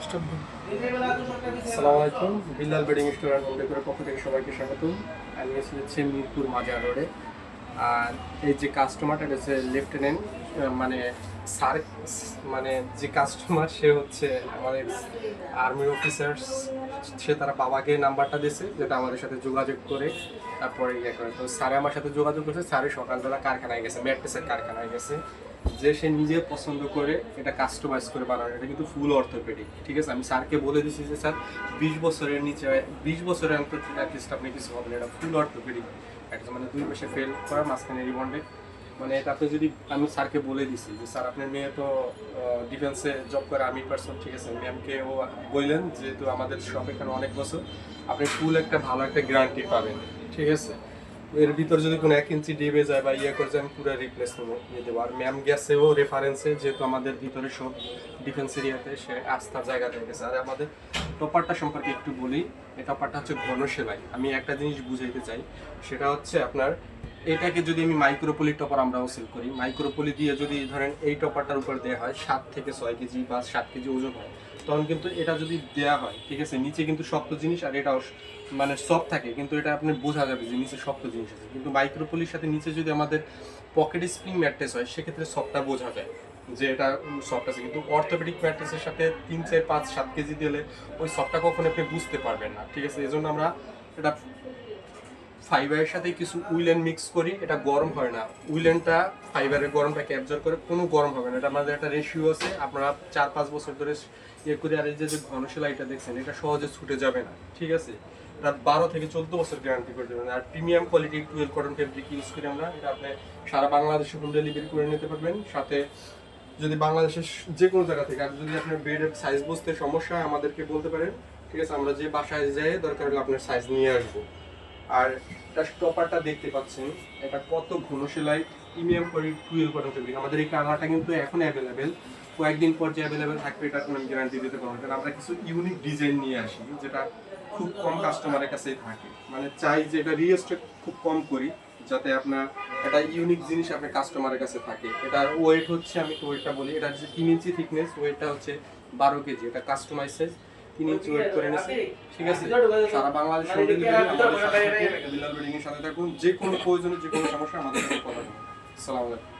আসসালামু আলাইকুম, Billal bedding store and home ডেকোরের পক্ষ থেকে সবাইকে স্বাগতম। আমি এসেছি মিরপুর মাজার রোডে। আর এই যে কাস্টমারটা, এটা হচ্ছে লেফটেন্যান্ট, মানে স্যার, মানে যে কাস্টমার সে হচ্ছে আমাদের আর্মি অফিসার্স। সে তার বাবাকে নাম্বারটা দিয়েছে, যেটা আমাদের সাথে যোগাযোগ করে তারপরে ইয়ে করে। তো স্যারে আমার সাথে যোগাযোগ করেছে। স্যারে সকালবেলা কারখানায় গেছে, ম্যাট্রেসের কারখানায় গেছে, যে সে নিজে পছন্দ করে এটা কাস্টমাইজ করে বানানো। এটা কিন্তু ফুল অর্থোপেডিক, ঠিক আছে। আমি স্যারকে বলে দিচ্ছি যে স্যার 20 বছরের নিচে, 20 বছরের অন্তত অ্যাটলিস্ট আপনি কিছু হবেন। এটা ফুল অর্থোপেডিক, একটা মানে 2 মাসে ফেল করা, মাঝখানে রিবন্ডে, মানে এটা আপনি যদি, আমি স্যারকে বলে দিছি যে স্যার আপনার মেয়ে তো ডিফেন্সে জব করে, আর্মি পার্সন, ঠিক আছে। ম্যামকে ও বললেন যেহেতু আমাদের শপ এখানে অনেক বছর, আপনি ফুল একটা ভালো একটা গ্যারান্টি পাবেন, ঠিক আছে। এর ভিতর যদি কোনো 1 ইঞ্চি ডেবে যায় বা ইয়ে করে যায়, আমি পুরো রিপ্লেস নিয়ে দেবো। আর ম্যাম গেছেও রেফারেন্সে, যেহেতু আমাদের ভিতরে সব ডিফেন্স এরিয়াতে সে আস্থার জায়গা থেকে গেছে। আর আমাদের টপারটা সম্পর্কে একটু বলি। এই টপারটা হচ্ছে ঘন সেলাই। আমি একটা জিনিস বুঝাইতে চাই, সেটা হচ্ছে আপনার এটাকে যদি আমি মাইক্রোপলি টপার আমরাও সেল করি, মাইক্রোপলি দিয়ে যদি ধরেন এই টপারটার উপর দেওয়া হয় 7 থেকে 6 কেজি বা 7 কেজি ওজন হয়, তখন কিন্তু এটা যদি দেওয়া হয়, ঠিক আছে, নিচে কিন্তু শক্ত জিনিস আর এটাও মানে সফট থাকে, কিন্তু এটা আপনি বোঝা যাবে যে নিচে শক্ত জিনিস আছে। কিন্তু মাইক্রোপলির সাথে নিচে যদি আমাদের পকেট স্প্রিং ম্যাট্রেস হয়, সেক্ষেত্রে সফটটা বোঝা যায় যে এটা সফট আছে। কিন্তু অর্থোপেডিক ম্যাট্রেসের সাথে 3, 4, 5, 7 কেজি দিলে ওই সফটটা কখনো আপনি বুঝতে পারবেন না, ঠিক আছে। এই জন্য আমরা এটা ফাইবারের সাথে কিছু উইলেন মিক্স করি। এটা গরম হয় না, উইলেনটা ফাইবারের গরমটাকে অ্যাবজর্ব করে, কোনো গরম হবে না। এটা আমাদের একটা রেশিও আছে, আপনারা 4-5 বছর ধরে ইয়ে করে। আর এই যে ঘন সেলাইটা দেখছেন, এটা সহজে ছুটে যাবে না, ঠিক আছে। এটা 12 থেকে 14 বছর গ্যারান্টি করে দেবেন। আর premium quality twill cotton fabric use করি আমরা। এটা আপনি সারা বাংলাদেশে হোম ডেলিভারি করে নিতে পারবেন। সাথে যদি বাংলাদেশের যে কোনো জায়গা থেকে, আর যদি আপনার বেডের সাইজ বুঝতে সমস্যা হয় আমাদেরকে বলতে পারেন, ঠিক আছে। আমরা যে বাসায় যাই দরকার হলে আপনার সাইজ নিয়ে আসবো। আর এটা স্টপারটা দেখতে পাচ্ছেন, এটা কত ঘন সেলাই, premium quality twill cotton fabric. আমাদের এই কালারটা কিন্তু এখন অ্যাভেলেবেল, কয়েকদিন পর যে অ্যাভেলেবেল থাকবে এটা কোনো গ্যারান্টি দিতে পারবো। কারণ আমরা কিছু ইউনিক ডিজাইন নিয়ে আসি, যেটা খুব কম কাস্টমারের কাছেই থাকে। মানে চাই যে এটা রিস্টক খুব কম করি, যাতে আপনার একটা ইউনিক জিনিস আপনার কাস্টমারের কাছে থাকে। এটার ওয়েট হচ্ছে, আমি তো ওয়েটটা বলি, এটা হচ্ছে 3 ইঞ্চি থিকনেস, ওয়েটটা হচ্ছে 12 কেজি। এটা কাস্টমাইজ সাইজ, 3 ইঞ্চি ওয়েট করে নিচ্ছে, ঠিক আছে। সারা বাংলাদেশে বিল্লাল বেডিং এর সাথে থাকুন। যে কোনো প্রয়োজনে, যে কোনো সমস্যা আমাদের সাথে কথা বলুন। আসসালামু আলাইকুম।